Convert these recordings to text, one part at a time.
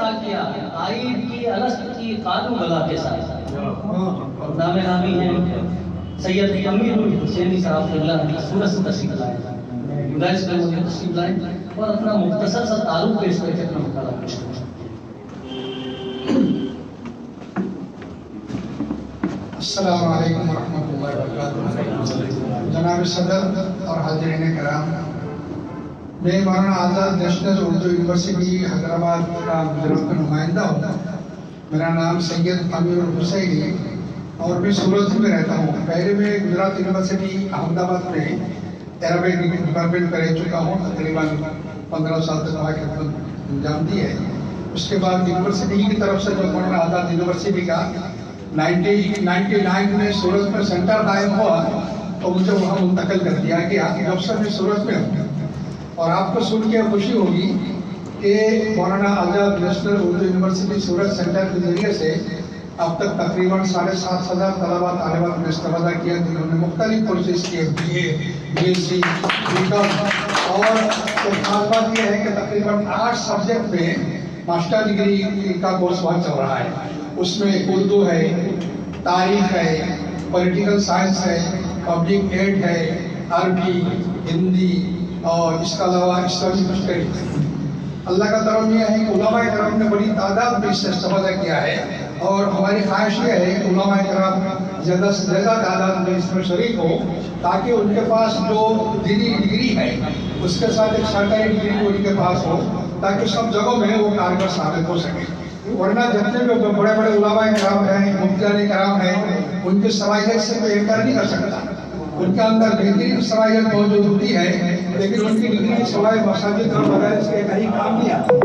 افتتاح کیا آئین کی الست کی قانون گلا کے ساتھ، اور نام نامی ہیں سید امیر الحسینی صاحب اللہ سورت سے تشریف لائے، گزارش کریں مجھے تشریف لائیں اور اپنا مختصر سا تعارف پیش کر کے اپنا مطالعہ پیش کریں۔ السلام علیکم ورحمۃ اللہ وبرکاتہ۔ جناب صدر اور حاضرین کرام، میں مولانا آزاد نیشنل اردو یونیورسٹی حیدرآباد کا گجرات کا نمائندہ ہوں۔ میرا نام سید امیر الحسینی اور میں سورت میں رہتا ہوں۔ پہلے میں گجرات یونیورسٹی احمد آباد میں عربک ڈپارٹمنٹ میں رہ چکا ہوں، تقریباً 15 سال تک وہاں خدمت انجام دی ہے۔ اس کے بعد یونیورسٹی کی طرف سے جو مولانا آزاد یونیورسٹی کا 1999 میں سورت میں سینٹر قائم ہوا تو مجھے وہاں منتقل کر دیا گیا، جب سے میں سورت میں ہوں۔ اور آپ کو سن کے خوشی ہوگی کہ مولانا آزاد نیشنل اردو یونیورسٹی سورت سینٹر کے ذریعے سے اب تک تقریباً 7,500 طلباء طالبات نے استفادہ کیا، جنہوں نے مختلف کورسز کیے، BA BSc BCom، اور خاص بات یہ ہے کہ تقریباً 8 سبجیکٹ میں ماسٹر ڈگری کا کورس وہاں چل رہا ہے۔ اس میں اردو ہے، تاریخ ہے، پولیٹیکل سائنس ہے، پبلک ایڈ ہے، عربی، ہندی، اور اس کے علاوہ اسلامک ہسٹری۔ اللہ کا کرم یہ ہے کہ علماء کرام نے بڑی تعداد میں اس سے استفادہ کیا ہے، اور ہماری خواہش یہ ہے کہ علماء کرام زیادہ سے زیادہ تعداد میں اس میں شریک ہو، تاکہ ان کے پاس جو دینی ڈگری ہے اس کے ساتھ ایک سرکاری ڈگری ان کے پاس ہو، تاکہ سب جگہوں میں وہ کارگر ثابت ہو سکے۔ ورنہ جتنے بھی بڑے بڑے علماء کرام ہیں، مفتیان کرام ہیں، ان کی صلاحیت سے کوئی انکار نہیں کر سکتا۔ ان کے اندر بہترین صلاحیت موجود ہوتی ہے، لیکن ان کی ڈگری سوائے مساجد اور مدارس کے کہیں کام نہیں آتی۔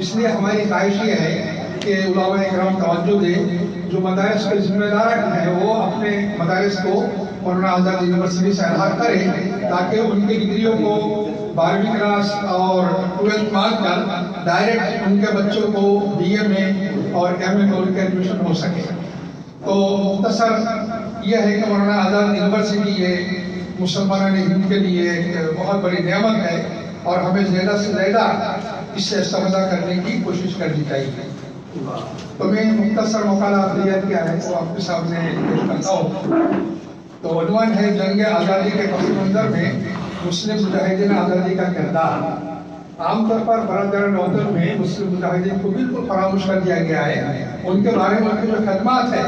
اس لیے ہماری خواہش یہ ہے کہ علماء کرام توجہ دیں، جو مدارس کے ذمہ دار ہیں وہ اپنے مدارس کو مولانا آزاد یونیورسٹی سے الحاق کریں، تاکہ ان کی ڈگریوں کو 12ویں کلاس اور 12th مان کر ڈائریکٹ ان کے بچوں کو BA میں اور MA میں ان کے ایڈمیشن ہو سکے۔ تو مختصر یہ ہے کہ مولانا آزاد یونیورسٹی یہ مسلمانوں ہند کے لیے ایک بہت بڑی نعمت ہے، اور ہمیں زیادہ سے زیادہ اس سے استفادہ کرنے کی کوشش کرنی چاہیے۔ تو میں مختصر مقالہ تیار کیا ہے وہ آپ کے سامنے پیش کرتا ہوں۔ تو عنوان ہے جنگ آزادی کے پس منظر میں مسلم مجاہدین آزادی کا کردار۔ عام طور پر برادران وطن میں مسلم مجاہدین کو بالکل فراموش کر دیا گیا ہے۔ ان کے بارے میں ان کی جو خدمات ہے،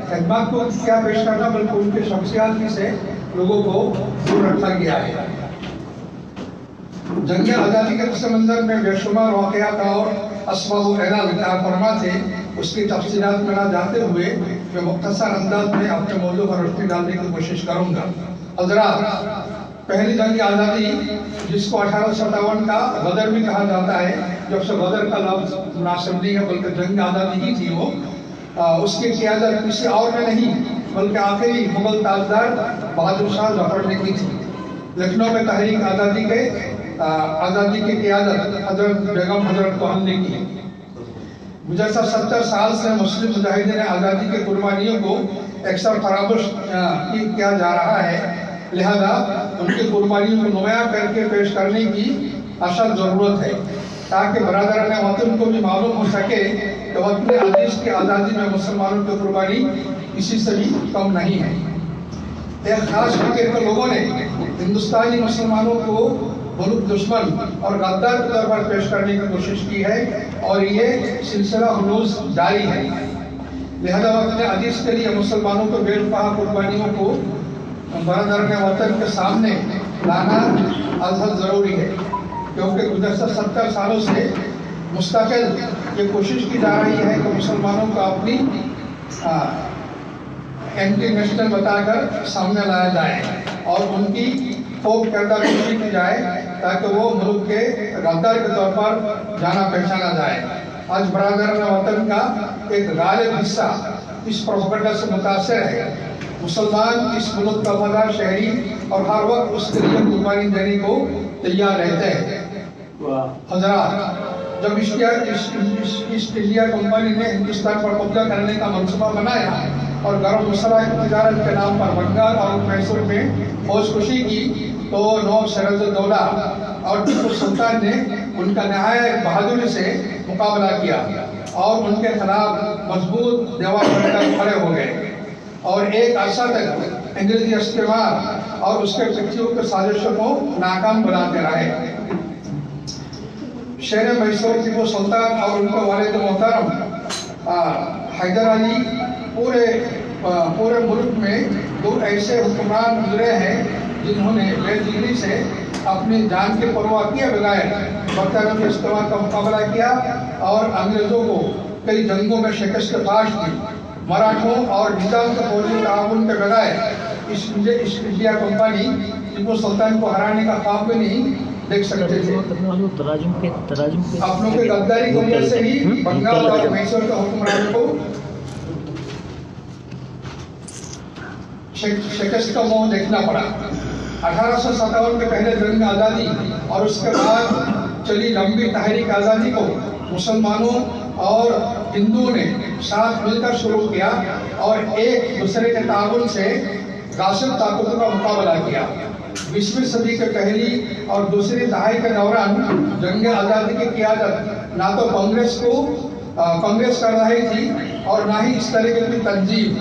خدمات کو کیا پیش کرنا بلکہ ان کے شخصیات سے لوگوں کو دور رکھا گیا ہے۔ جنگ آزادی کے پس منظر میں بے شمار واقعات اور اسباب و اعلان کار فرما تھے۔ اس کی تفصیلات میں نہ جاتے ہوئے میں مختصر انداز میں اپنے موضوع پر روشنی ڈالنے کی کوشش کروں گا۔ حضرات، پہلی جنگ آزادی جس کو 1857 کا غدر بھی کہا جاتا ہے، جب سے غدر کا لفظ مناسب نہیں ہے بلکہ جنگ آزادی ہی تھی وہ، اس کی قیادت کسی اور نے نہیں بلکہ آخری مغل تاجدار بہادر شاہ ظفر نے کی تھی۔ لکھنؤ میں تحریک آزادی کی قیادت حضرت بیگم حضرت کوہن نے کی۔ گزشتہ 70 سال سے مسلم مجاہدین آزادی کے قربانیوں کو اکثر فراموش کیا جا رہا ہے، لہذا ان کی قربانیوں کو نمایاں کر کے پیش کرنے کی اشد ضرورت ہے، تاکہ برادران وطن کو بھی معلوم ہو سکے کہ وطن عزیز کی آزادی میں مسلمانوں کی قربانی کسی سے بھی کم نہیں ہے۔ ایک خاص فکر کے لوگوں نے ہندوستانی مسلمانوں کو ملک دشمن اور غدار کے طور پر پیش کرنے کی کوشش کی ہے، اور یہ سلسلہ ہنوز جاری ہے۔ لہذا وطن عزیز کے لیے مسلمانوں کو بے پناہ قربانیوں کو برادران وطن کے سامنے لانا ازحد ضروری ہے، کیونکہ گزشتہ 70 سالوں سے مستقل یہ کوشش کی جا رہی ہے کہ مسلمانوں کو اپنی اینٹی نیشنل بتا کر سامنے لایا جائے اور ان کی خوب کردہ کوشش کی جائے، تاکہ وہ ملک کے غدار کے طور پر جانا پہچانا جائے۔ آج برادران وطن کا ایک غالب حصہ اس پروپیگنڈا سے متاثر ہے۔ مسلمان اس ملک کا وفادار شہری اور ہر وقت اس کے لیے قربانی دینے کو تیار رہتے ہیں۔ حضرات، جب ایسٹ انڈیا کمپنی نے ہندوستان پر قبضہ کرنے کا منصوبہ بنایا اور غیر مسلح تجارت کے نام پر بنگال اور میسور میں فوج کشی کی، تو نواب سراج الدولہ اور ٹیپو سلطان نے ان کا نہایت بہادری سے مقابلہ کیا۔ اور ان کے خلاف مضبوط دیوار بن کر کھڑے ہو گئے اور ایک عرصہ تک انگریزی استعمار اور اس کے پچھیوں کے سازشوں کو ناکام بناتے رہے۔ شہر میسور ٹیپو سلطان اور ان کے والد محترم حیدر علی پورے ملک میں دو ایسے حکمران گزرے ہیں جنہوں نے بے دلی سے اپنی جان کی پرواہ کیے بغیر برطانوی استعمار کا مقابلہ کیا اور انگریزوں کو کئی جنگوں میں شکست فاش دی۔ مراٹھوں اور نظام کے فوجی تعاون کے بغیر East India company Tipu Sultan کو ہرانے کا خواب بھی نہیں دیکھ سکتے تھے۔ اپنوں کے غداری کی وجہ سے ہی بنگال اور میسور کے حکمرانوں کو شکست کا منہ دیکھنا پڑا۔ 1857 کے پہلے جنگ آزادی اور اس کے بعد چلی لمبی تحریک آزادی کو مسلمانوں اور ہندوؤں نے ساتھ مل کر شروع کیا اور ایک دوسرے کے تعاون سے غاصب طاقتوں کا مقابلہ کیا۔ 20ویں صدی کے پہلی اور دوسری دہائی کے دوران جنگ آزادی کی قیادت نہ تو کانگریس کر رہی تھی اور نہ ہی اس طریقے کی تنظیم،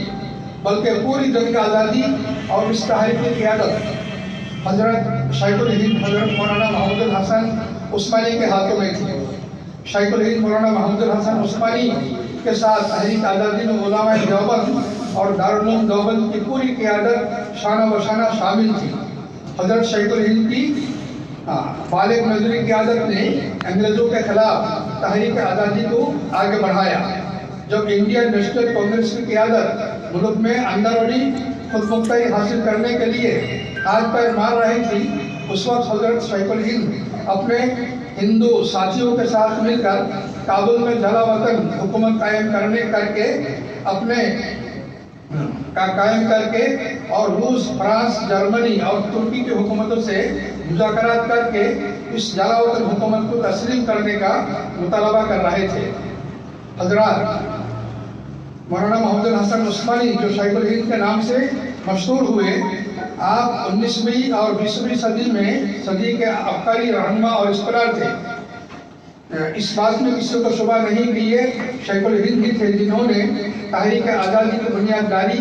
بلکہ پوری جنگ آزادی اور اس تحریک کی قیادت حضرت شیخ الہند حضرت مولانا محمود الحسن عثمانی کے ہاتھوں میں تھی۔ شیخ الہند مولانا محمود الحسن عثمانی کے ساتھ تحریک آزادی میں علماء دیوبند اور دارالعلوم دیوبند کی پوری قیادت شانہ بشانہ شامل تھی۔ حضرت شیخ الہند کی بالغ نظری قیادت نے انگریزوں کے خلاف تحریک آزادی کو آگے بڑھایا۔ جب انڈین نیشنل کانگریس کی قیادت ملک میں اندرونی خود مختاری حاصل کرنے کے لیے ہاتھ پیر مار رہی تھی، اس وقت حضرت شیخ الہند اپنے ہندو ساتھیوں کے ساتھ مل کر کابل میں جلا وطن حکومت قائم کر کے اور روس، فرانس، جرمنی اور ترکی کی حکومتوں سے مذاکرات کر کے اس جلا وطن حکومت کو تسلیم کرنے کا مطالبہ کر رہے تھے۔ حضرات مولانا محمود الحسن عثمانی جو شیخ الہند کے نام سے مشہور ہوئے، آپ 19ویں اور 20ویں صدی کے عبقری رہنما اور اسکالر تھے۔ اس بات میں کسی کو شبہ نہیں کہ یہ شیخ الہند ہی تھے جنہوں نے تحریک آزادی کی بنیاد ڈالی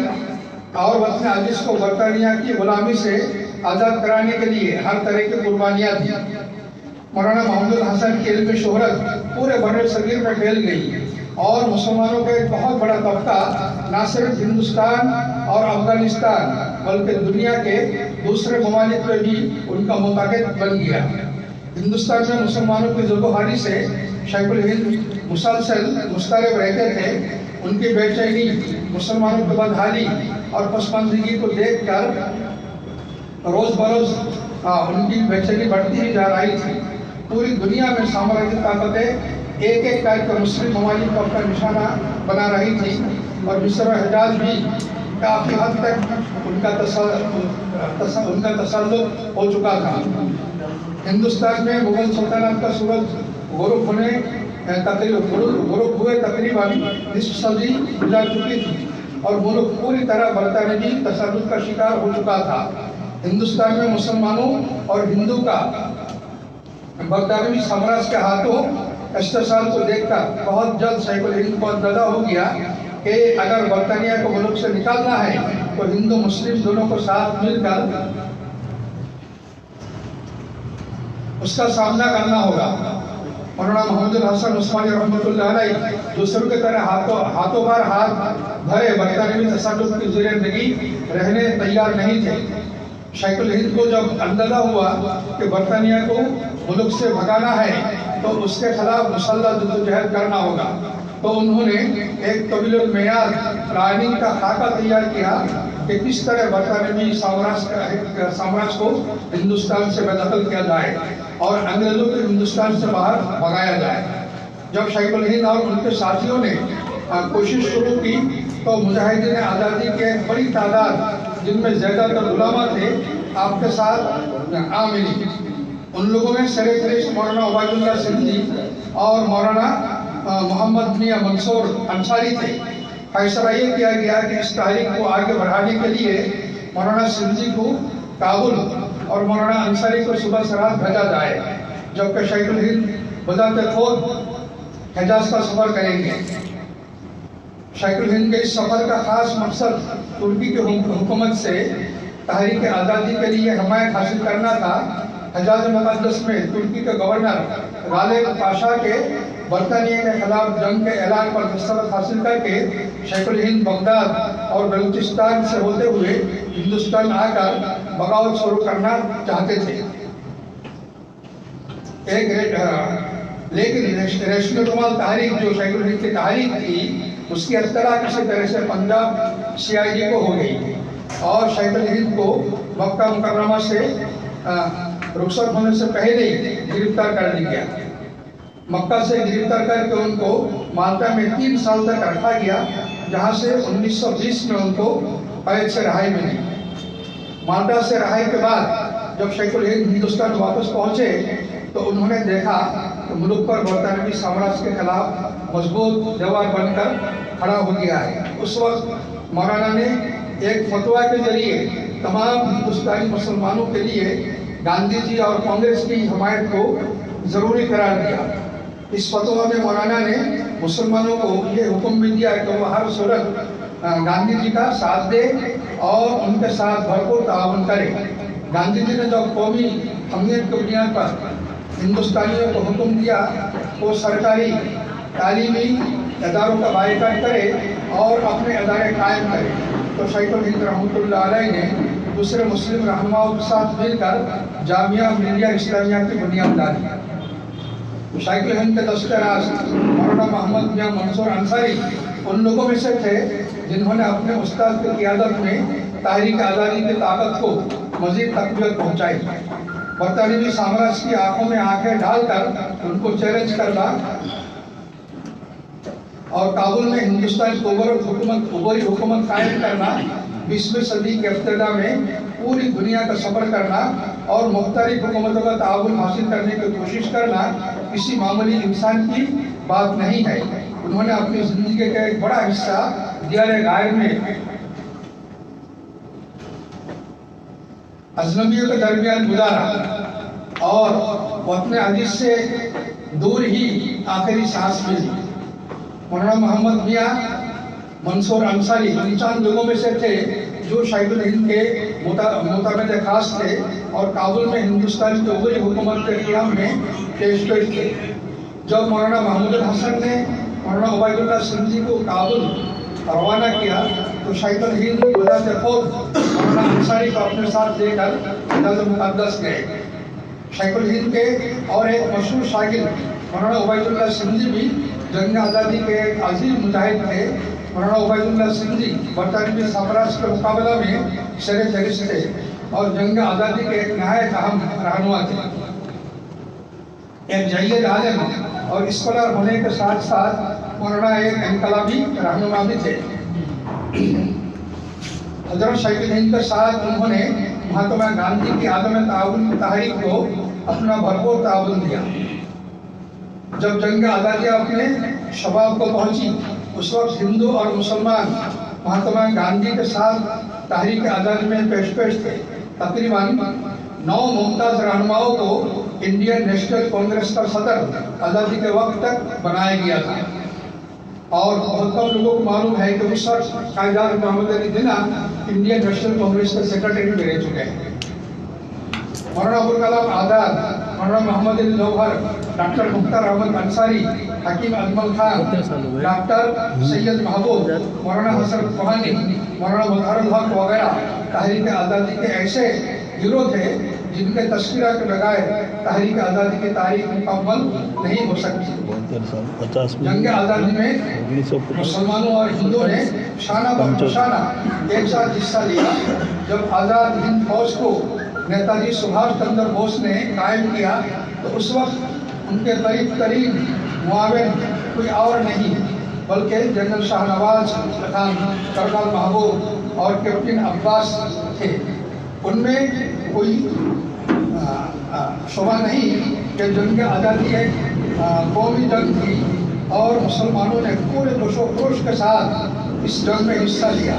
اور وطن عزیز کو برطانیہ کی غلامی سے آزاد کرانے کے لیے ہر طرح کی قربانیاں دی۔ مولانا محمود الحسن کی علمی شہرت پورے بر صغیر میں پھیل گئی اور مسلمانوں کا ایک بہت بڑا طبقہ نہ صرف ہندوستان اور افغانستان بلکہ دنیا کے دوسرے ممالک میں بھی ان کا متحد بن گیا۔ ہندوستان میں مسلمانوں کی ذوبحالی سے شیخ الہند مسلسل مضطرب رہتے تھے۔ ان کی بے چینی، مسلمانوں کی بدحالی اور پسماندگی کو دیکھ کر روز بروز ان کی بے چینی بڑھتی ہی جا رہی تھی۔ پوری دنیا میں سامراجی طاقتیں ایک ایک کر کے مسلم ممالک کو اپنا نشانہ بنا رہی تھی اور مصر و حجاز بھی کافی حد تک ان کا تسلط ہو چکا تھا۔ ہندوستان میں مغل سلطنت کا سورج غروب ہوئے تقریباً نصف صدی گزر چکی تھی اور ملک پوری طرح برطانوی تسلط کا شکار ہو چکا تھا۔ ہندوستان میں مسلمانوں اور ہندو کا برطانوی سامراج کے ہاتھوں استحصال کو دیکھ کر بہت جلد شیخ الہند کو اندازہ ہو گیا کہ اگر برطانیہ کو ملک سے نکالنا ہے تو ہندو مسلم دونوں کو ساتھ مل کر اس کا سامنا کرنا ہوگا۔ مولانا محمود الحسن عثمانی رحمۃ اللہ علیہ دوسروں کی طرح ہاتھوں پر ہاتھ دھرے برطانوی تسلط کی زیر زندگی رہنے تیار نہیں تھے۔ شیخ الہند کو جب اندازہ ہوا کہ برطانیہ کو ملک سے بھگانا ہے تو اس کے خلاف مسلح جدوجہد کرنا ہوگا، تو انہوں نے ایک طویل المیعاد پلاننگ کا خاکہ تیار کیا کہ کس طرح برطانوی سامراج کو ہندوستان سے بے دخل کیا جائے اور انگریزوں کو ہندوستان سے باہر بھگایا جائے۔ جب شیخ الہند اور ان کے ساتھیوں نے کوشش شروع کی تو مجاہدین آزادی کی ایک بڑی تعداد جن میں زیادہ تر علماء تھے آپ کے ساتھ آ ملی۔ ان لوگوں میں سرفہرست مولانا عبید اللہ سندھی اور مولانا محمد میاں منصور انصاری تھے۔ فیصلہ یہ کیا گیا کہ اس تحریک کو آگے بڑھانے کے لیے مولانا سندھی کو کابل اور مولانا انصاری کو صبح سے رات بھیجا جائے، جبکہ شیخ الہند بذات خود حجاز کا سفر کریں گے۔ شیخ الہند کے اس سفر کا خاص مقصد ترکی کی حکومت سے تحریک آزادی کے لیے حمایت حاصل کرنا تھا۔ حجاز مقدس میں ترکی کے گورنر غالب پاشا کے برطانیہ کے خلاف جنگ کے اعلان پر دستخط حاصل کر کے شیخ الہند بغداد اور بلوچستان سے ہوتے ہوئے ہندوستان آ کر بغاوت شروع کرنا چاہتے تھے، لیکن ریشم کمال تحریک جو شیخ الہند کی تحریک تھی اس کی اطلاع کسی طرح سے پنجاب CID کو ہو گئی اور شیخ الہند کو مکہ مکرمہ سے رخصت ہونے سے پہلے ہی گرفتار کر لیا گیا۔ مکہ سے گرفتار کر کے ان کو مالٹا میں 3 سال تک رکھا گیا، جہاں سے 1920 میں ان کو قید سے رہائی ملی۔ مالٹا سے رہائی کے بعد جب شیخ الہند ہندوستان واپس پہنچے تو انہوں نے دیکھا کہ ملک پر برطانوی سامراج کے خلاف مضبوط دیوار بن کر کھڑا ہو گیا ہے۔ اس وقت مولانا نے ایک فتویٰ کے ذریعے تمام ہندوستانی مسلمانوں کے لیے گاندھی جی اور کانگریس کی حمایت کو ضروری قرار دیا۔ اس فتویٰ میں مولانا نے مسلمانوں کو یہ حکم بھی دیا کہ وہ ہر صورت گاندھی جی کا ساتھ دے اور ان کے ساتھ بھرپور تعاون کرے۔ گاندھی جی نے جب قومی حمیت کی بنیاد پر ہندوستانیوں کو حکم دیا وہ سرکاری تعلیمی اداروں کا بائیکاٹ کرے اور اپنے ادارے قائم کرے، تو شیخ الہند رحمۃ اللہ علیہ نے دوسرے مسلم رہنماؤں کے ساتھ مل کر جامعہ ملیہ اسلامیہ کی بنیاد ڈالی۔ شیخ الہند کے دستہ راز مولانا محمد میاں منصور انصاری ان لوگوں میں سے تھے جنہوں نے اپنے استاد کی قیادت میں تحریک آزادی کی طاقت کو مزید تقویت پہنچائی۔ برطانوی سامراج کی آنکھوں میں آنکھیں ڈال کر ان کو چیلنج کرنا اور کابل میں ہندوستان کی عبوری حکومت قائم کرنا، 20ویں صدی کے ابتدا میں پوری دنیا کا سفر کرنا اور مختلف حکومتوں کا تعاون حاصل کرنے کی کوشش کرنا کسی معمولی انسان کی بات نہیں ہے۔ انہوں نے اپنی زندگی کا ایک بڑا حصہ دیار غائب میں اجنبیوں کے درمیان گزارا اور وہ اپنے عزیز سے دور ہی آخری سانس ملی۔ مولانا محمد میاں منصور انصاری ان چند لوگوں میں سے تھے جو شیخ الہند کے متعمد خاص تھے اور کابل میں ہندوستان کی عبوری حکومت کے قیام میں پیش تھے۔ جب مولانا محمود الحسن نے مولانا عبید اللہ سندھی کو کابل روانہ کیا تو شیخ الہند بذات خود مولانا انصاری کو اپنے ساتھ لے کر حجاز مقدس گئے۔ شیخ الہند کے اور ایک مشہور شاگرد مولانا عبید اللہ سندھی بھی جنگ آزادی کے ایک عظیم مجاہد تھے۔ مولانا عبید اللہ سندھی برطانوی سامراج کے مقابلہ میں سر فہرست تھے اور جنگ آزادی کے ایک نہایت اہم رہنما تھے، ایک جید عالم اور اسکالر ہونے کے ساتھ ساتھ مولانا ایک انقلابی رہنما بھی تھے۔ حضرت شیخ الہند کے ساتھ انہوں نے مہاتما گاندھی کی عدم تعاون کی تحریک کو اپنا بھرپور تعاون دیا۔ جب جنگ آزادی اپنے شباب کو پہنچی اس وقت ہندو اور مسلمان مہاتما گاندھی کے ساتھ تحریک آزادی میں پیش تھے۔ تقریباً 9 ممتاز رہنماؤں کو انڈین نیشنل کانگریس کا صدر آزادی کے وقت تک بنایا گیا تھا اور بہت کم لوگوں کو معلوم ہے کہ اس وقت قائداعظم محمد علی جناح انڈین نیشنل کانگریس کے سیکرٹری بھی رہ چکے ہیں۔ مولانا ابوالکلام آزاد، مولانا محمد علی جوہر، ڈاکٹر مختار احمد انصاری، حکیم اجمل خان، ڈاکٹر سید محبوب، مولانا حسن کوہانی، مولانا مظہر الحق وغیرہ تحریک آزادی کے ایسے گروہ تھے جن کے تذکرہ کے بغیر تحریک آزادی کی تاریخ مکمل نہیں ہو سکتی۔ جنگ آزادی میں مسلمانوں اور ہندوؤں نے شانہ بہ شانہ ایک ساتھ حصہ لیا۔ جب آزاد ہند فوج کو نیتا جی سبھاش چندر بوس نے قائم کیا تو اس وقت ان کے قریب ترین معاون کوئی اور نہیں بلکہ جنرل شاہ نواز خان، کرنل محبوب اور کیپٹن عباس تھے۔ ان میں کوئی شبہ نہیں کہ جنگ آزادی ایک قومی جنگ تھی اور مسلمانوں نے پورے جوش و خروش کے ساتھ اس جنگ میں حصہ لیا۔